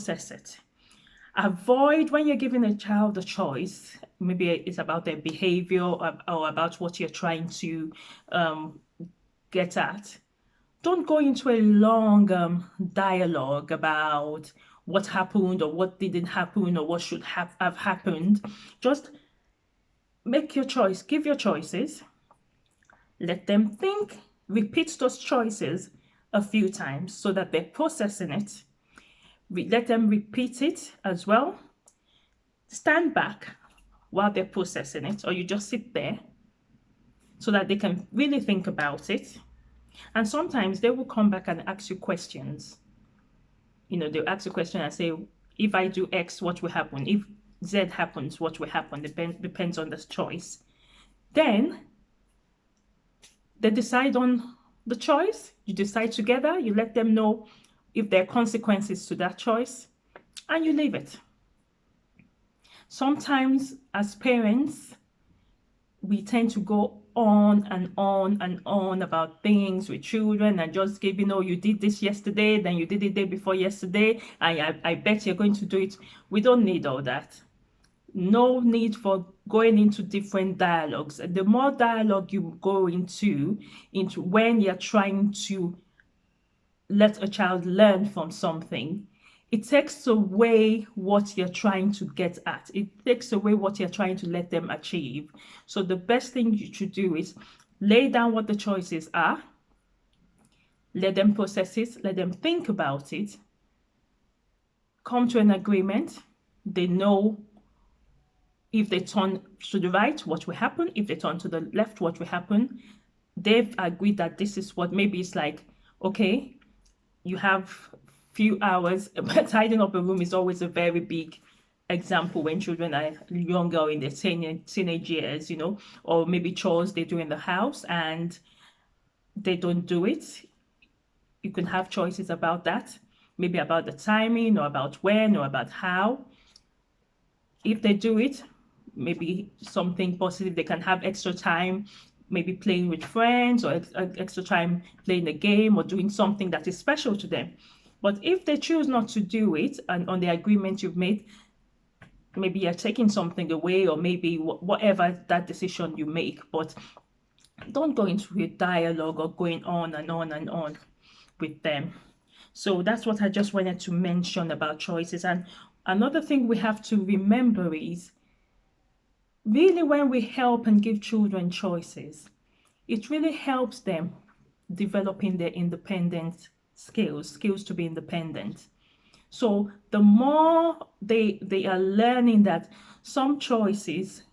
process it. Avoid when you're giving a child a choice, maybe it's about their behavior or about what you're trying to get at. Don't go into a long dialogue about what happened or what didn't happen or what should have happened. Just make your choice, give your choices, let them think, repeat those choices a few times so that they're processing it. Let them repeat it as well. Stand back while they're processing it, or you just sit there so that they can really think about it. And sometimes they will come back and ask you questions. They'll ask you a question and say, if I do X, what will happen? If Z happens, what will happen? Depends on the choice. Then they decide on the choice. You decide together. You let them know if there are consequences to that choice, and you leave it. Sometimes as parents, we tend to go on and on and on about things with children and just give, you did this yesterday, then you did it the day before yesterday, and I bet you're going to do it. We don't need all that. No need for going into different dialogues. The more dialogue you go into when you're trying to let a child learn from something, it takes away what you're trying to get at. It takes away what you're trying to let them achieve. So the best thing you should do is lay down what the choices are, let them process it, let them think about it, come to an agreement. They know if they turn to the right, what will happen. If they turn to the left, what will happen. They've agreed that this is what, maybe it's like, okay, you have few hours. Tidying up a room is always a very big example when children are younger or in their teenage years, or maybe chores they do in the house and they don't do it. You can have choices about that, maybe about the timing or about when or about how. If they do it, maybe something positive, they can have extra time, maybe playing with friends, or extra time playing a game or doing something that is special to them. But if they choose not to do it, and on the agreement you've made, maybe you're taking something away, or maybe whatever that decision you make, but don't go into a dialogue or going on and on and on with them. So that's what I just wanted to mention about choices. And another thing we have to remember is, really, when we help and give children choices, it really helps them developing their independent skills to be independent. So the more they are learning that some choices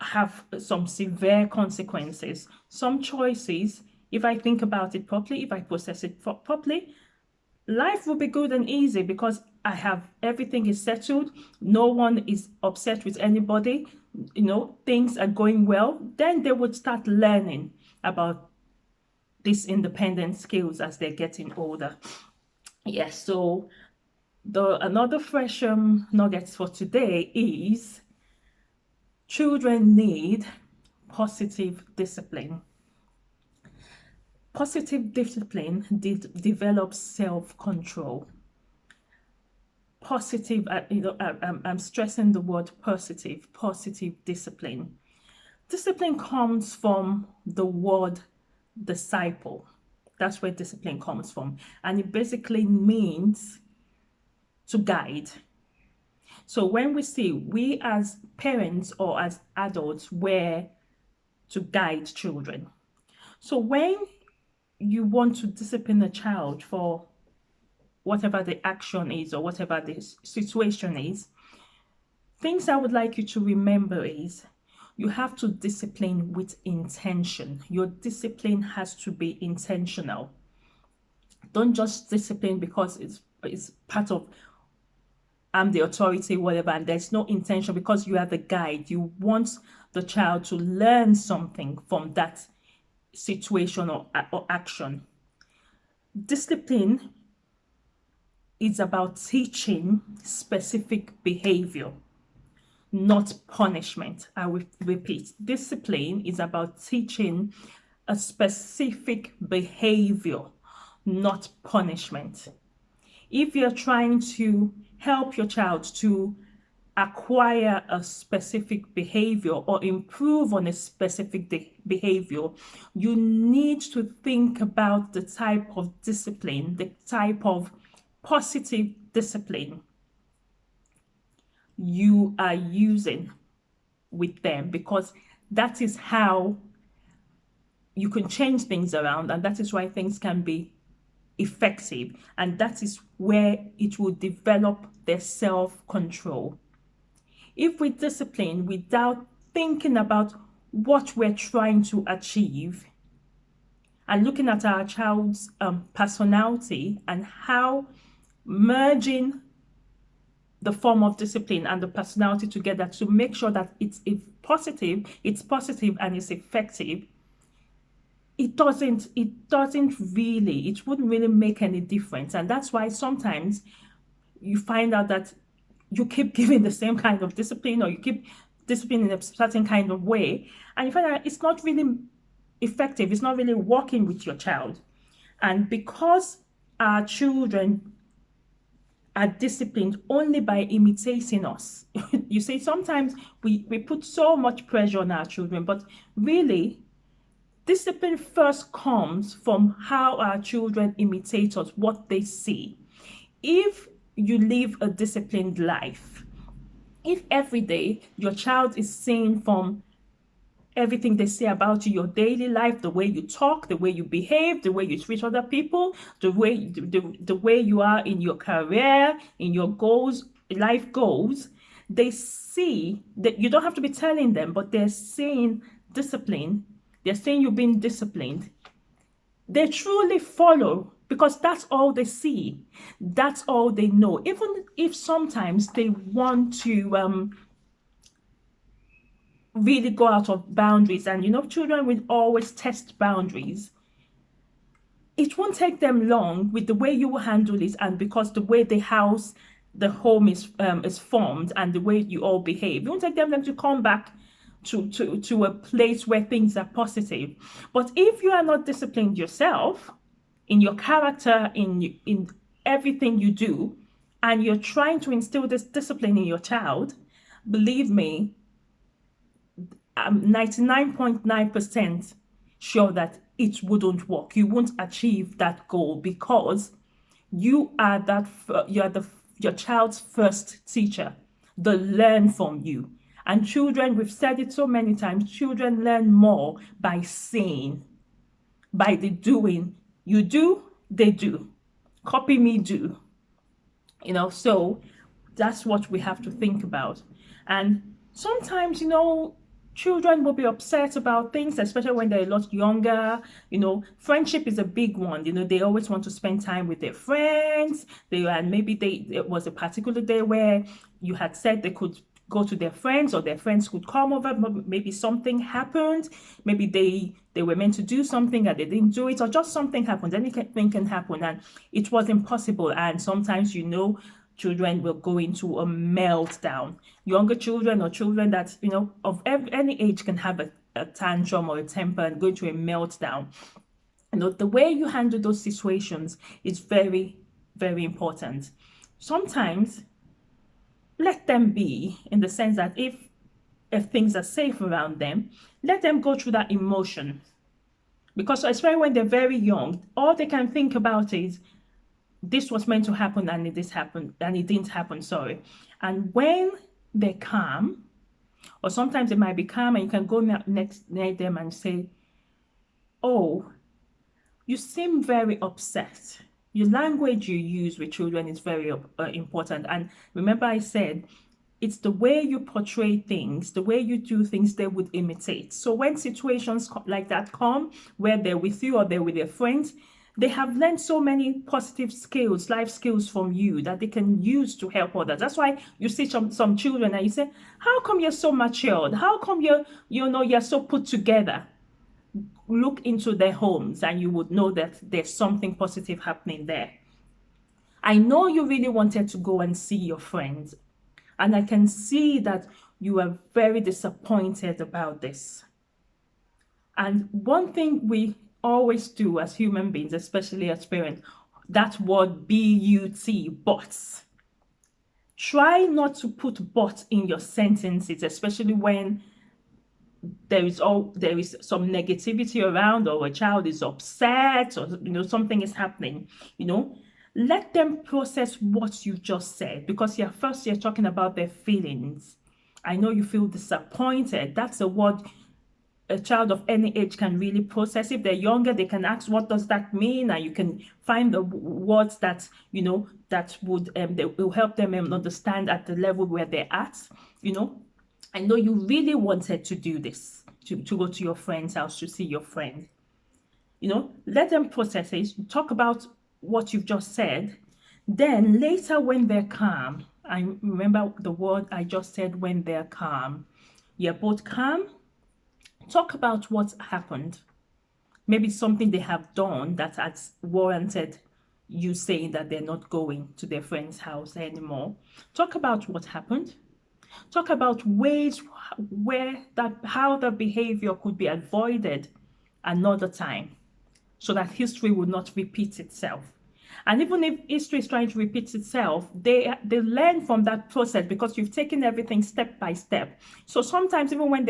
have some severe consequences, some choices, if I think about it properly, if I process it properly, life will be good and easy because everything is settled. No one is upset with anybody. Things are going well. Then they would start learning about these independent skills as they're getting older. Yes, so another fresh nuggets for today is children need positive discipline. Positive discipline develops self-control. Positive, I'm stressing the word positive discipline. Discipline comes from the word disciple. That's where discipline comes from. And it basically means to guide. So when we as parents or as adults, we're to guide children. So when you want to discipline a child for whatever the action is or whatever the situation is, things I would like you to remember is, you have to discipline with intention. Your discipline has to be intentional. Don't just discipline because it's part of, I'm the authority, whatever, and there's no intention, because you are the guide. You want the child to learn something from that situation or action. Discipline is about teaching specific behavior, not punishment. I will repeat, discipline is about teaching a specific behavior, not punishment. If you're trying to help your child to acquire a specific behavior or improve on a specific behavior, you need to think about the type of discipline, the type of positive discipline you are using with them, because that is how you can change things around, and that is why things can be effective, and that is where it will develop their self-control. If we discipline without thinking about what we're trying to achieve and looking at our child's personality and how merging the form of discipline and the personality together to make sure that it's positive and it's effective, it wouldn't really make any difference. And that's why sometimes you find out that you keep giving the same kind of discipline, or you keep discipline in a certain kind of way, and you find out it's not really effective, it's not really working with your child. And because our children are disciplined only by imitating us, you see, sometimes we put so much pressure on our children, but really discipline first comes from how our children imitate us, what they see. If you live a disciplined life, if every day your child is seeing from everything they say about you, your daily life, the way you talk, the way you behave, the way you treat other people, the way you are in your career, in your goals, life goals, they see that you don't have to be telling them, but they're seeing discipline. They're saying you're being disciplined. They truly follow, because that's all they see. That's all they know. Even if sometimes they want to really go out of boundaries, and children will always test boundaries, it won't take them long with the way you will handle it, and because the way the home is formed and the way you all behave, it won't take them to come back to a place where things are positive. But if you are not disciplined yourself in your character, in everything you do, and you're trying to instill this discipline in your child, believe me, I'm 99.9% sure that it wouldn't work. You won't achieve that goal, because you are your child's first teacher. They learn from you. And children, we've said it so many times, children learn more by seeing, by the doing. You do, they do. Copy me, do. So that's what we have to think about. And sometimes, children will be upset about things, especially when they're a lot younger. Friendship is a big one. They always want to spend time with their friends. It was a particular day where you had said they could go to their friends, or their friends could come over. Maybe something happened. Maybe they were meant to do something and they didn't do it, or just something happened. Anything can happen, and it was impossible. And sometimes, children will go into a meltdown. Younger children, or children that, of any age, can have a tantrum or a temper and go into a meltdown. The way you handle those situations is very, very important. Sometimes let them be, in the sense that if things are safe around them, let them go through that emotion. Because especially when they're very young, all they can think about is, this was meant to happen and it didn't happen, sorry. And when they're calm, or sometimes they might be calm, and you can go next near them and say, oh, you seem very upset. Your language you use with children is very important. And remember, I said, it's the way you portray things, the way you do things, they would imitate. So when situations like that come, where they're with you or they're with their friends, they have learned so many positive skills, life skills from you, that they can use to help others. That's why you see some children and you say, how come you're so matured? How come you're so put together? Look into their homes and you would know that there's something positive happening there. I know you really wanted to go and see your friends, and I can see that you are very disappointed about this. And one thing we always do as human beings, especially as parents, That word B-U-T, but. Try not to put but in your sentences, especially when there is some negativity around, or a child is upset, or something is happening. Let them process what you just said, because you're talking about their feelings. I know you feel disappointed. That's a word a child of any age can really process. If they're younger, they can ask, what does that mean? And you can find the words that that would that will help them understand at the level where they're at. I know you really wanted to do this, to go to your friend's house to see your friend. Let them process it. Talk about what you've just said. Then later, when they're calm, I remember the word I just said, when they're calm. You're both calm. Talk about what happened. Maybe something they have done that has warranted you saying that they're not going to their friend's house anymore. Talk about what happened. Talk about ways how the behavior could be avoided another time, so that history will not repeat itself. And even if history is trying to repeat itself, they learn from that process, because you've taken everything step by step. So sometimes, even when